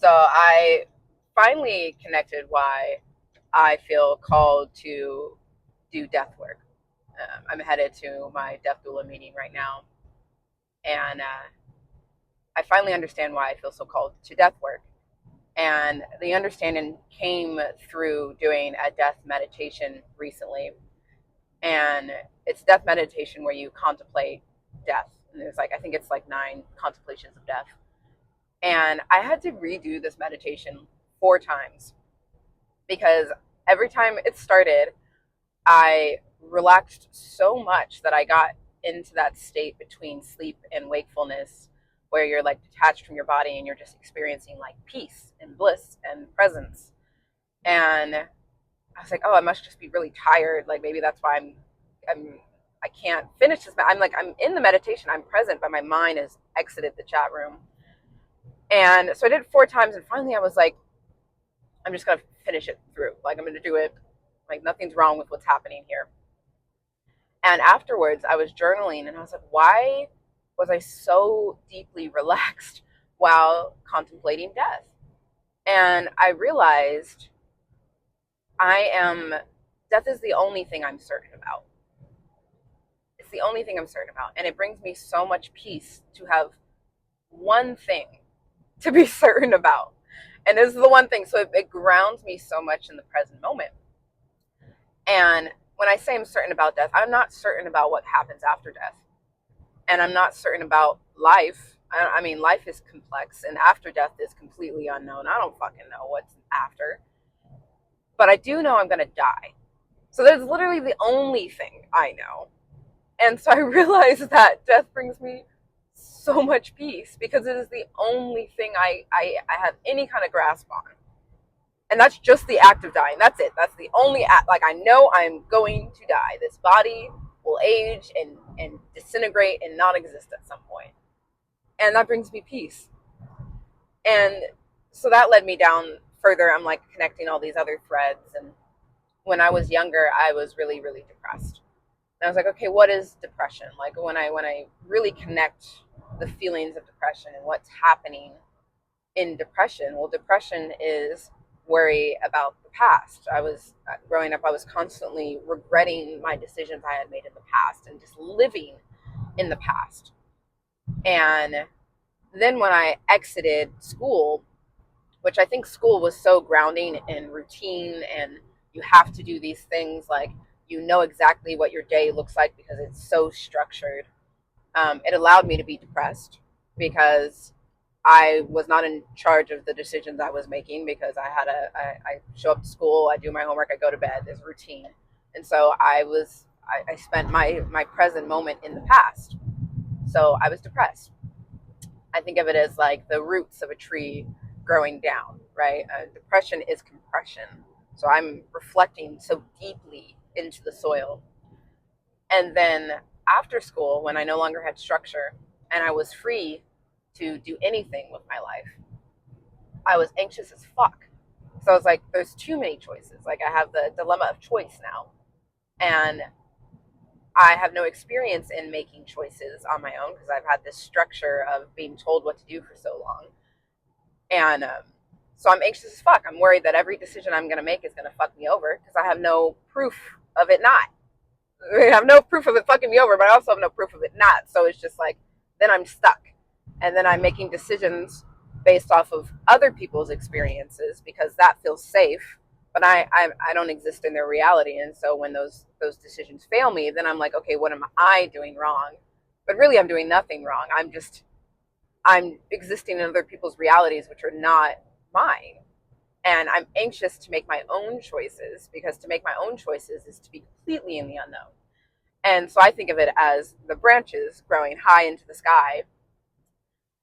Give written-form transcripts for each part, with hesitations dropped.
So I finally connected why I feel called to do death work. I'm headed to my death doula meeting right now, and I finally understand why I feel so called to death work. And the understanding came through doing a death meditation recently. And it's death meditation where you contemplate death. And there's I think it's 9 contemplations of death. And I had to redo this meditation 4 times because every time it started, I relaxed so much that I got into that state between sleep and wakefulness where you're detached from your body and you're just experiencing peace and bliss and presence. And I was like, oh, I must just be really tired. Maybe that's why I can't finish this. I'm in the meditation, I'm present, but my mind has exited the chat room. And so I did it 4 times, and finally I was like, I'm just gonna finish it through. I'm gonna do it. Nothing's wrong with what's happening here. And afterwards I was journaling, and I was like, why was I so deeply relaxed while contemplating death? And I realized death is the only thing I'm certain about. It's the only thing I'm certain about. And it brings me so much peace to have one thing to be certain about. And this is the one thing. So it grounds me so much in the present moment. And when I say I'm certain about death, I'm not certain about what happens after death. And I'm not certain about life. I mean, life is complex, and after death is completely unknown. I don't fucking know what's after. But I do know I'm going to die. So that's literally the only thing I know. And so I realized that death brings me so much peace because it is the only thing I have any kind of grasp on. And that's just the act of dying. That's it. That's the only act. I know I'm going to die. This body will age and disintegrate and not exist at some point. And that brings me peace. And so that led me down further. I'm connecting all these other threads. And when I was younger, I was really, really depressed. And I was like, okay, what is depression? When I really connect the feelings of depression and what's happening in depression, well, depression is worry about the past. Growing up, I was constantly regretting my decisions I had made in the past and just living in the past. And then when I exited school, which I think school was so grounding in routine, and you have to do these things, you know exactly what your day looks like because it's so structured. It allowed me to be depressed because I was not in charge of the decisions I was making, because I show up to school, I do my homework, I go to bed, there's routine. And so I spent my present moment in the past. So I was depressed. I think of it as the roots of a tree growing down, right? Depression is compression. So I'm reflecting so deeply into the soil. And then after school, when I no longer had structure and I was free to do anything with my life, I was anxious as fuck. So I was like, there's too many choices. I have the dilemma of choice now. And I have no experience in making choices on my own because I've had this structure of being told what to do for so long. And so I'm anxious as fuck. I'm worried that every decision I'm going to make is going to fuck me over because I have no proof of it not. I have no proof of it fucking me over, but I also have no proof of it not. So it's just then I'm stuck. And then I'm making decisions based off of other people's experiences because that feels safe. But I don't exist in their reality. And so when those decisions fail me, then I'm like, okay, what am I doing wrong? But really, I'm doing nothing wrong. I'm existing in other people's realities, which are not mine. And I'm anxious to make my own choices, because to make my own choices is to be completely in the unknown. And so I think of it as the branches growing high into the sky.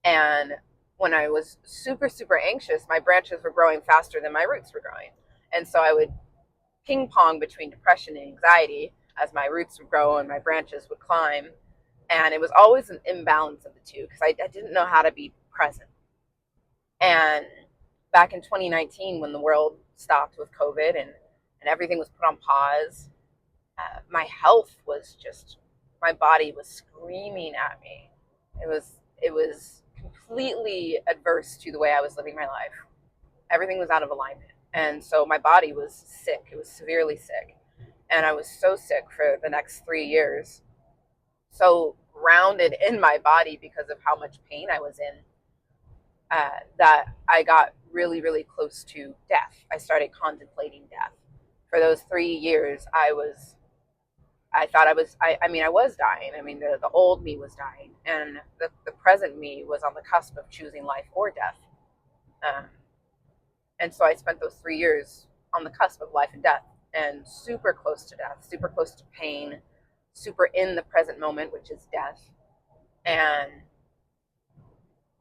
And when I was super, super anxious, my branches were growing faster than my roots were growing. And so I would ping pong between depression and anxiety as my roots would grow and my branches would climb. And it was always an imbalance of the two because I didn't know how to be present. And back in 2019, when the world stopped with COVID and everything was put on pause, my health was just, my body was screaming at me. It was completely adverse to the way I was living my life. Everything was out of alignment. And so my body was sick. It was severely sick. And I was so sick for the next 3 years, so grounded in my body because of how much pain I was in, that I got really, really close to death. I started contemplating death. For those 3 years, I thought I was dying. I mean, the old me was dying, and the present me was on the cusp of choosing life or death. And so I spent those 3 years on the cusp of life and death, and super close to death, super close to pain, super in the present moment, which is death. And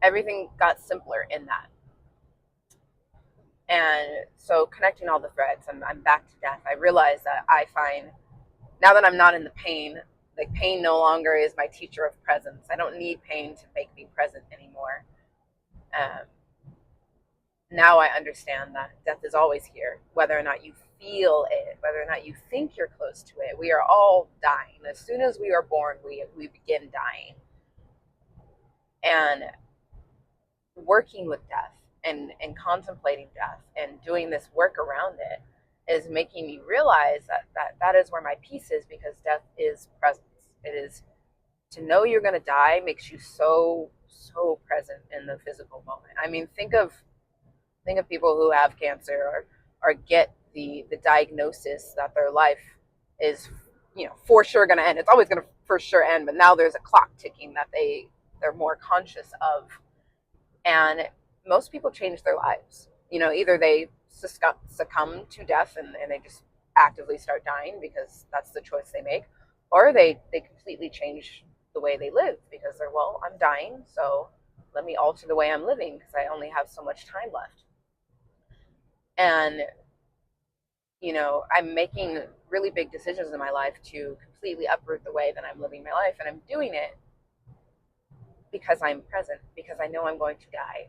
everything got simpler in that. And so connecting all the threads, I'm back to death. I realize that I find, now that I'm not in the pain, like pain no longer is my teacher of presence. I don't need pain to make me present anymore. Now I understand that death is always here, whether or not you feel it, whether or not you think you're close to it. We are all dying. As soon as we are born, we begin dying. And working with death and contemplating death and doing this work around it is making me realize that is where my peace is, because death is presence. It is, to know you're going to die makes you so present in the physical moment. I mean, think of people who have cancer or get the diagnosis that their life is, for sure going to end. It's always going to for sure end, but now there's a clock ticking that they're more conscious of. And most people change their lives. Either they succumb to death and they just actively start dying because that's the choice they make, or they completely change the way they live because they're, well, I'm dying, so let me alter the way I'm living because I only have so much time left. And, I'm making really big decisions in my life to completely uproot the way that I'm living my life. And I'm doing it because I'm present, because I know I'm going to die.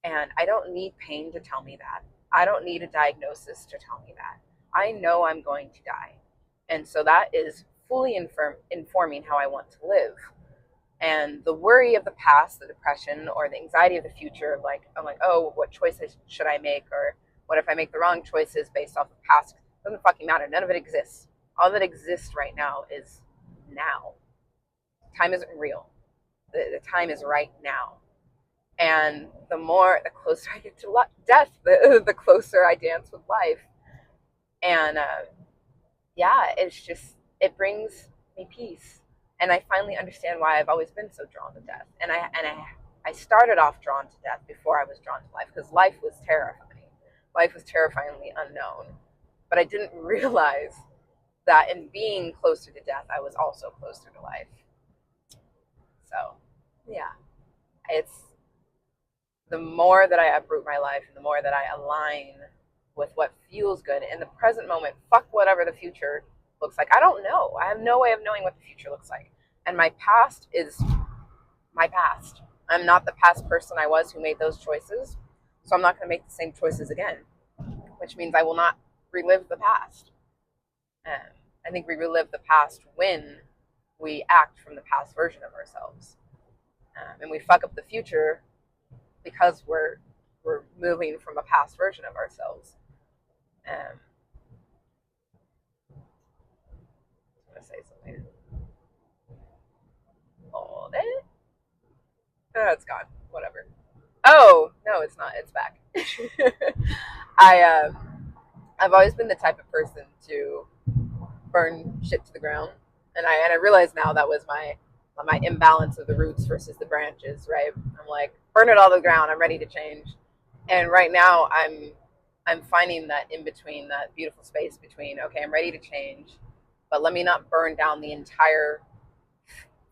And I don't need pain to tell me that. I don't need a diagnosis to tell me that. I know I'm going to die. And so that is fully informing how I want to live. And the worry of the past, the depression, or the anxiety of the future, I'm like, oh, what choices should I make? Or what if I make the wrong choices based off of past? It doesn't fucking matter. None of it exists. All that exists right now is now. Time isn't real. The time is right now. And the closer I get to death, the closer I dance with life. And it brings me peace. And I finally understand why I've always been so drawn to death. And I started off drawn to death before I was drawn to life, because life was terrifying. Life was terrifyingly unknown. But I didn't realize that in being closer to death, I was also closer to life. So, yeah. It's the more that I uproot my life and the more that I align with what feels good in the present moment, fuck whatever the future looks like. I don't know. I have no way of knowing what the future looks like. And my past is my past. I'm not the past person I was who made those choices. So I'm not going to make the same choices again, which means I will not relive the past. I think we relive the past when we act from the past version of ourselves. And we fuck up the future because we're moving from a past version of ourselves. I'm going to say something. Hold it. Oh, it's gone. Whatever. Oh, no, it's not. It's back. I've always been the type of person to burn shit to the ground. And I realize now that was my imbalance of the roots versus the branches, right? I'm like, burn it all to the ground. I'm ready to change. And right now I'm finding that in between, that beautiful space between, okay, I'm ready to change, but let me not burn down the entire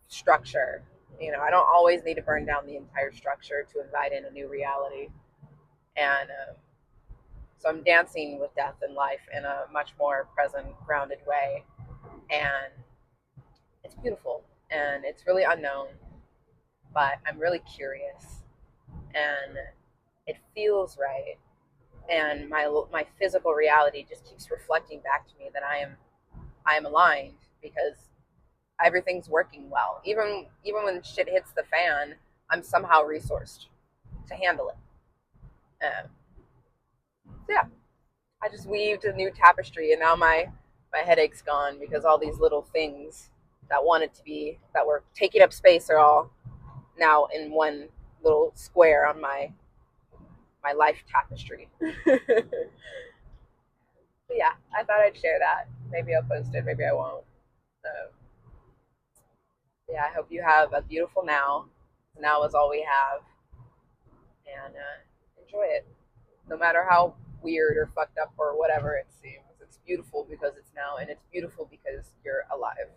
structure. I don't always need to burn down the entire structure to invite in a new reality. And so I'm dancing with death and life in a much more present, grounded way. And it's beautiful. And it's really unknown. But I'm really curious. And it feels right. And my physical reality just keeps reflecting back to me that I am aligned, because everything's working well. Even when shit hits the fan, I'm somehow resourced to handle it. I just weaved a new tapestry, and now my headache's gone because all these little things that wanted to be that were taking up space are all now in one little square on my life tapestry. But yeah, I thought I'd share that. Maybe I'll post it, maybe I won't. So yeah, I hope you have a beautiful now. Now is all we have, and enjoy it. No matter how weird or fucked up or whatever it seems, it's beautiful because it's now, and it's beautiful because you're alive.